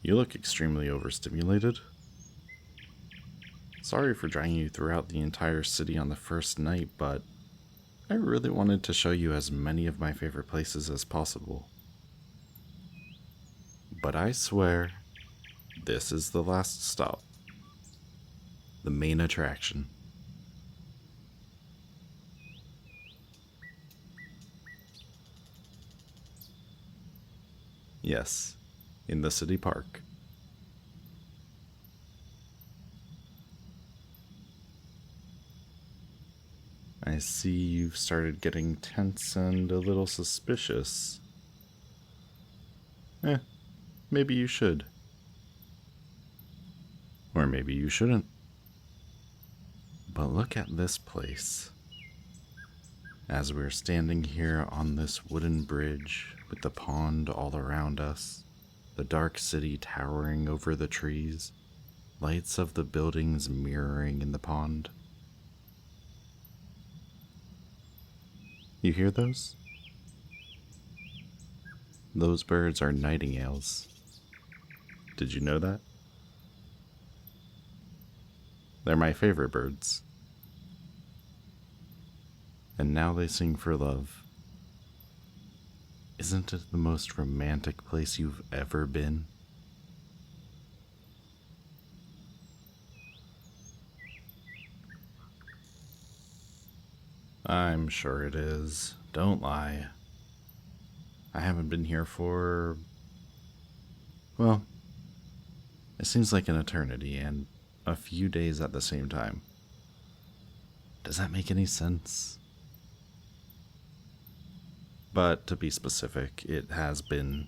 You look extremely overstimulated. Sorry for dragging you throughout the entire city on the first night, but I really wanted to show you as many of my favorite places as possible. But I swear, this is the last stop. The main attraction. Yes, in the city park. I see you've started getting tense and a little suspicious. Maybe you should. Or maybe you shouldn't. But look at this place. As we're standing here on this wooden bridge with the pond all around us, the dark city towering over the trees, lights of the buildings mirroring in the pond. You hear those? Those birds are nightingales. Did you know that? They're my favorite birds. And now they sing for love. Isn't it the most romantic place you've ever been? I'm sure it is. Don't lie. I haven't been here for... well, it seems like an eternity and a few days at the same time. Does that make any sense? But to be specific, it has been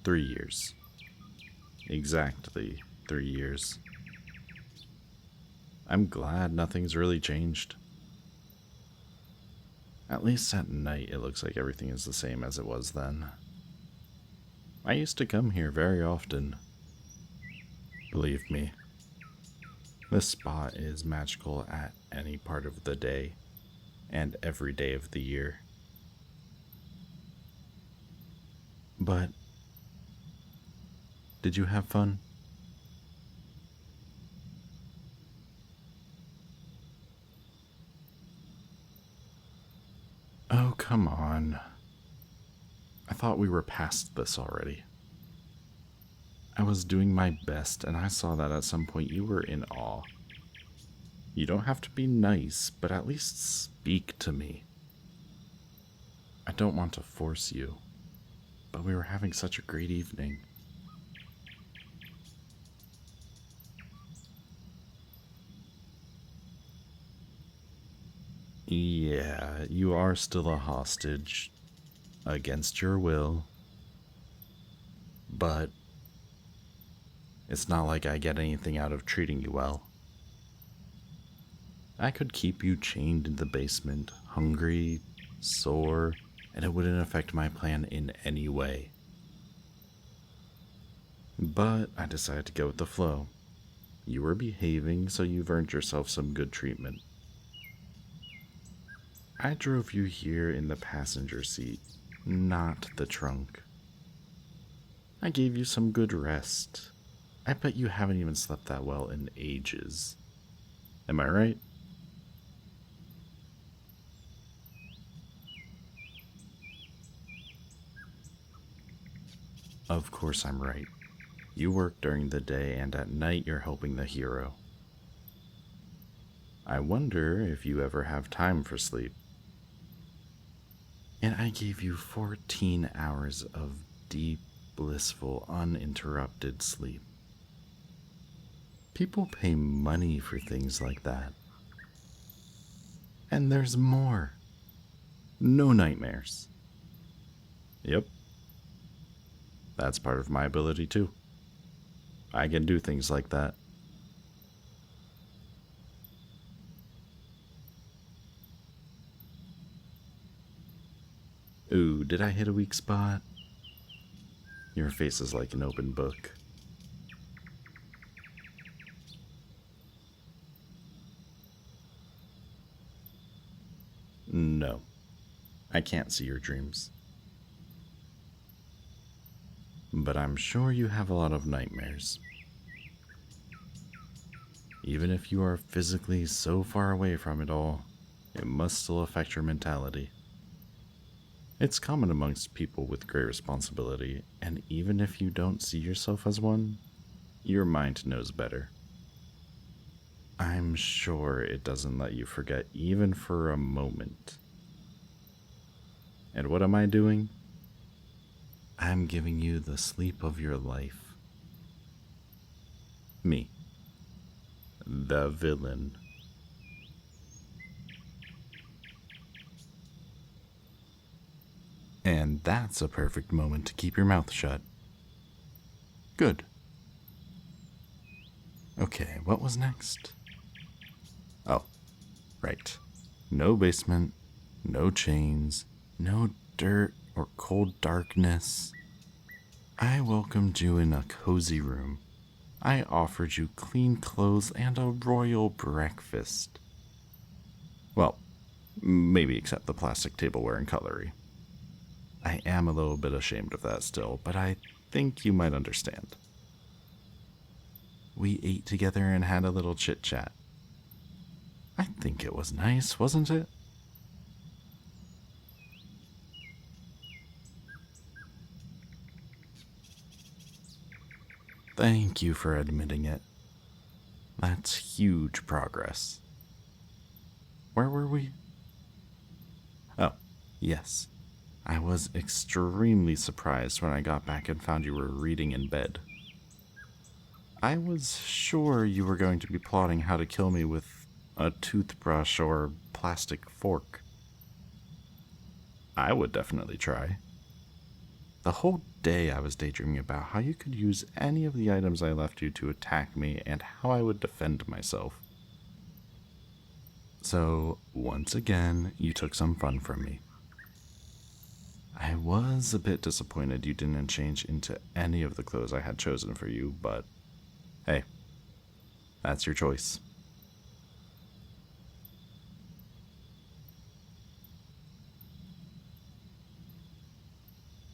3 years. Exactly 3 years. I'm glad nothing's really changed. At least at night it looks like everything is the same as it was then. I used to come here very often. Believe me, this spot is magical at any part of the day and every day of the year. But, did you have fun? Oh, come on. I thought we were past this already. I was doing my best, and I saw that at some point you were in awe. You don't have to be nice, but at least speak to me. I don't want to force you, but we were having such a great evening. Yeah, you are still a hostage, against your will, but it's not like I get anything out of treating you well. I could keep you chained in the basement, hungry, sore, and it wouldn't affect my plan in any way. But I decided to go with the flow. You were behaving, so you've earned yourself some good treatment. I drove you here in the passenger seat, not the trunk. I gave you some good rest. I bet you haven't even slept that well in ages. Am I right? Of course I'm right. You work during the day and at night you're helping the hero. I wonder if you ever have time for sleep. And I gave you 14 hours of deep, blissful, uninterrupted sleep. People pay money for things like that. And there's more. No nightmares. Yep. That's part of my ability too. I can do things like that. Ooh, did I hit a weak spot? Your face is like an open book. No, I can't see your dreams. but I'm sure you have a lot of nightmares. Even if you are physically so far away from it all, it must still affect your mentality. It's common amongst people with great responsibility, and even if you don't see yourself as one, your mind knows better. I'm sure it doesn't let you forget even for a moment. And what am I doing? I'm giving you the sleep of your life. Me, the villain. And that's a perfect moment to keep your mouth shut. Good. Okay, what was next? Oh, right. No basement, no chains, no dirt or cold darkness. I welcomed you in a cozy room. I offered you clean clothes and a royal breakfast. Well, maybe except the plastic tableware and cutlery. I am a little bit ashamed of that still, but I think you might understand. We ate together and had a little chit-chat. I think it was nice, wasn't it? Thank you for admitting it. That's huge progress. Where were we? Oh, yes. I was extremely surprised when I got back and found you were reading in bed. I was sure you were going to be plotting how to kill me with a toothbrush or plastic fork. I would definitely try. The whole day I was daydreaming about how you could use any of the items I left you to attack me and how I would defend myself. So, once again, you took some fun from me. I was a bit disappointed you didn't change into any of the clothes I had chosen for you, but hey, that's your choice.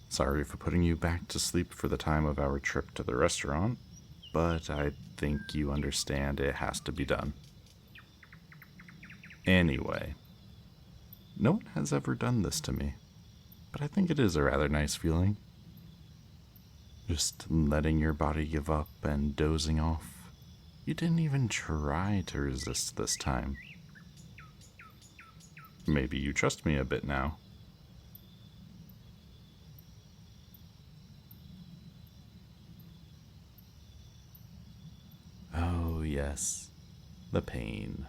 Sorry for putting you back to sleep for the time of our trip to the restaurant, but I think you understand it has to be done. Anyway, no one has ever done this to me, but I think it is a rather nice feeling. Just letting your body give up and dozing off. You didn't even try to resist this time. Maybe you trust me a bit now. Oh, yes. The pain.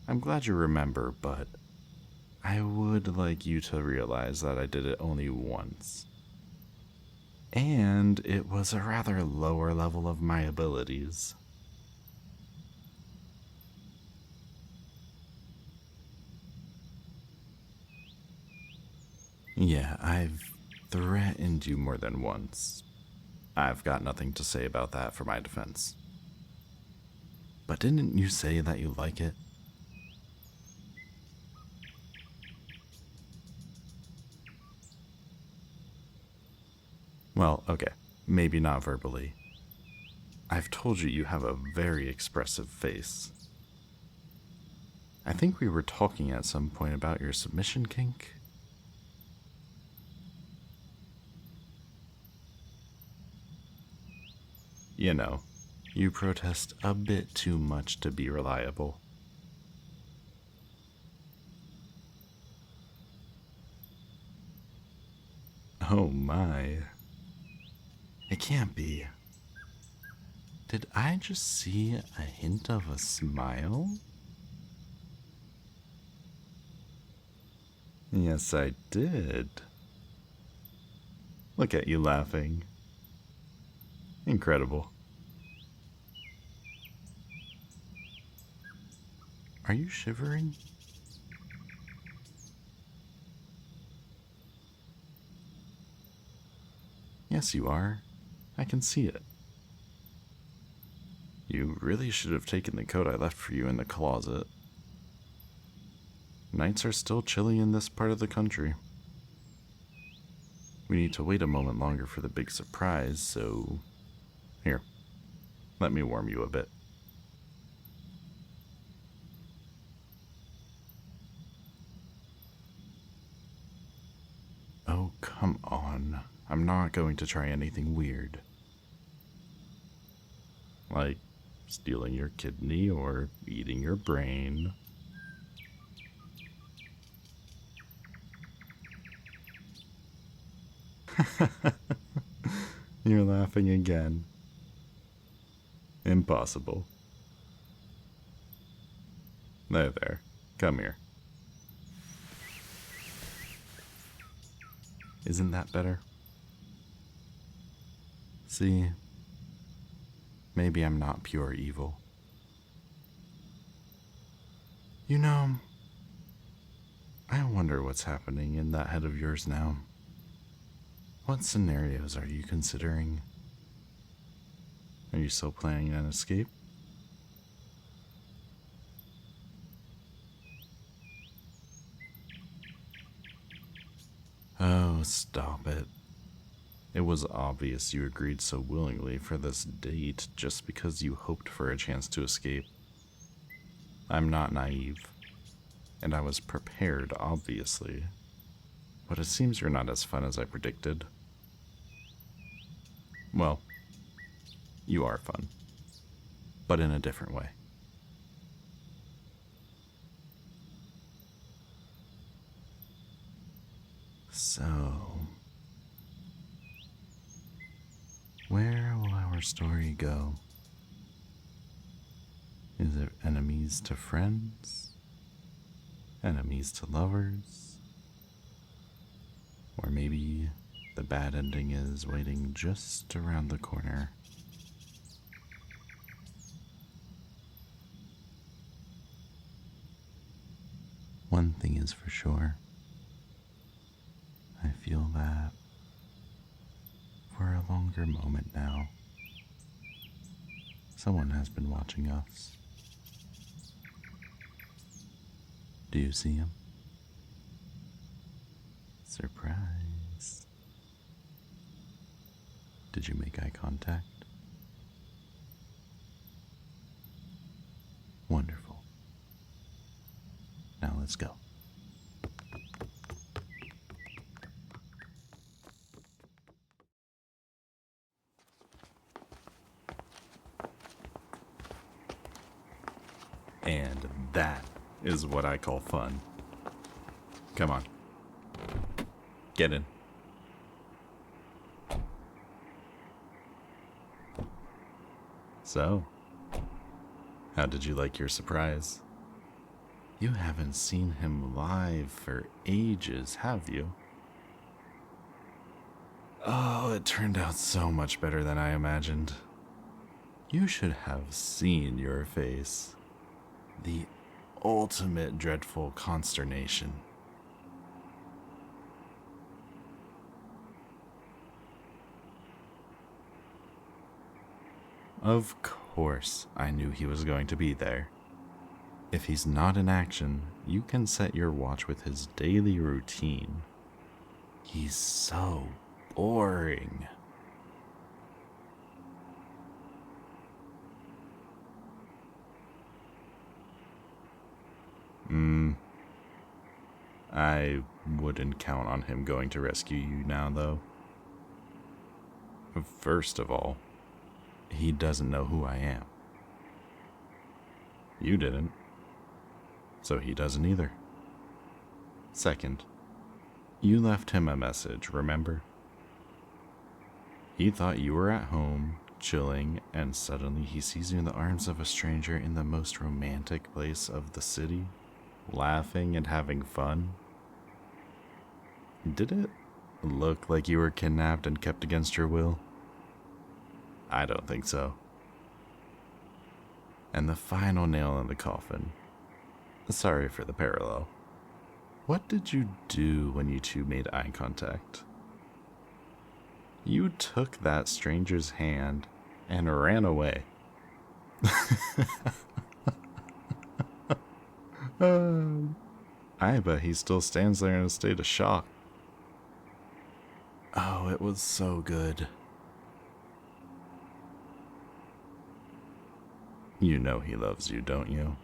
I'm glad you remember, but I would like you to realize that I did it only once. And it was a rather lower level of my abilities. Yeah, I've threatened you more than once. I've got nothing to say about that for my defense. But didn't you say that you like it? Well, okay, maybe not verbally. I've told you you have a very expressive face. I think we were talking at some point about your submission kink. You know, you protest a bit too much to be reliable. Oh my. It can't be. Did I just see a hint of a smile? Yes, I did. Look at you laughing. Incredible. Are you shivering? Yes, you are. I can see it. You really should have taken the coat I left for you in the closet. Nights are still chilly in this part of the country. We need to wait a moment longer for the big surprise, so... Here, let me warm you a bit. Oh, come on. I'm not going to try anything weird. Like stealing your kidney or eating your brain. You're laughing again. Impossible. There. Come here. Isn't that better? See? Maybe I'm not pure evil. You know, I wonder what's happening in that head of yours now. What scenarios are you considering? Are you still planning an escape? Oh, stop it. It was obvious you agreed so willingly for this date just because you hoped for a chance to escape. I'm not naive, and I was prepared, obviously. But it seems you're not as fun as I predicted. Well, you are fun, but in a different way. So, where will our story go? Is it enemies to friends? Enemies to lovers? Or maybe the bad ending is waiting just around the corner? One thing is for sure. I feel that for a longer moment now, someone has been watching us. Do you see him? Surprise. Did you make eye contact? Wonderful. Now let's go. And that is what I call fun. Come on. Get in. So, how did you like your surprise? You haven't seen him live for ages, have you? Oh, it turned out so much better than I imagined. You should have seen your face. The ultimate dreadful consternation. Of course, I knew he was going to be there. If he's not in action, you can set your watch with his daily routine. He's so boring. I wouldn't count on him going to rescue you now, though. First of all, he doesn't know who I am. You didn't, so he doesn't either. Second, you left him a message, remember? He thought you were at home, chilling, and suddenly he sees you in the arms of a stranger in the most romantic place of the city, laughing and having fun. Did it look like you were kidnapped and kept against your will? I don't think so. And the final nail in the coffin. Sorry for the parallel. What did you do when you two made eye contact? You took that stranger's hand and ran away. I bet he still stands there in a state of shock. Oh, it was so good. You know he loves you, don't you?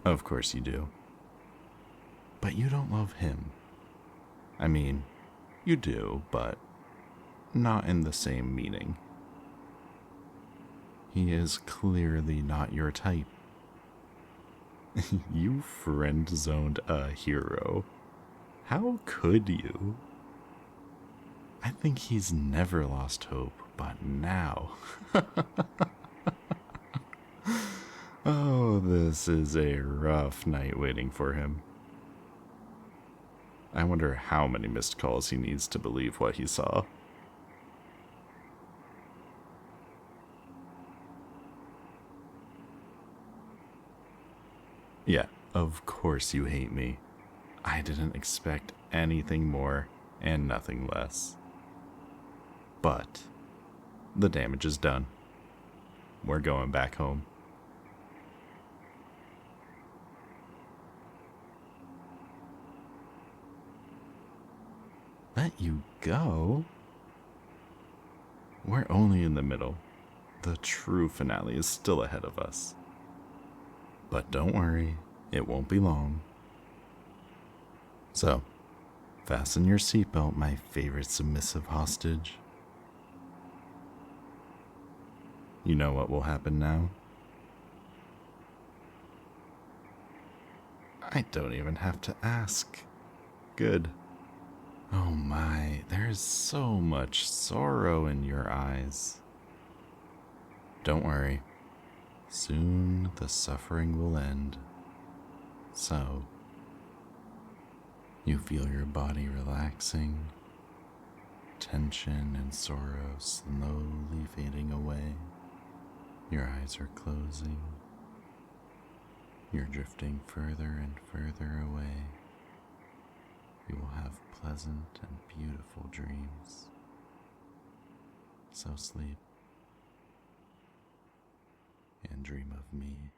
Of course you do. But you don't love him. I mean, you do, but not in the same meaning. He is clearly not your type. You friend-zoned a hero. How could you? I think he's never lost hope, but now. Oh, this is a rough night waiting for him. I wonder how many missed calls he needs to believe what he saw. Yeah, of course you hate me. I didn't expect anything more and nothing less. But the damage is done. We're going back home. Let you go? We're only in the middle. The true finale is still ahead of us. But don't worry, it won't be long. So, fasten your seatbelt, my favorite submissive hostage. You know what will happen now? I don't even have to ask. Good. Oh my, there is so much sorrow in your eyes. Don't worry. Soon the suffering will end. So, you feel your body relaxing, tension and sorrow slowly fading away. Your eyes are closing. You're drifting further and further away. You will have pleasant and beautiful dreams. So sleep and dream of me.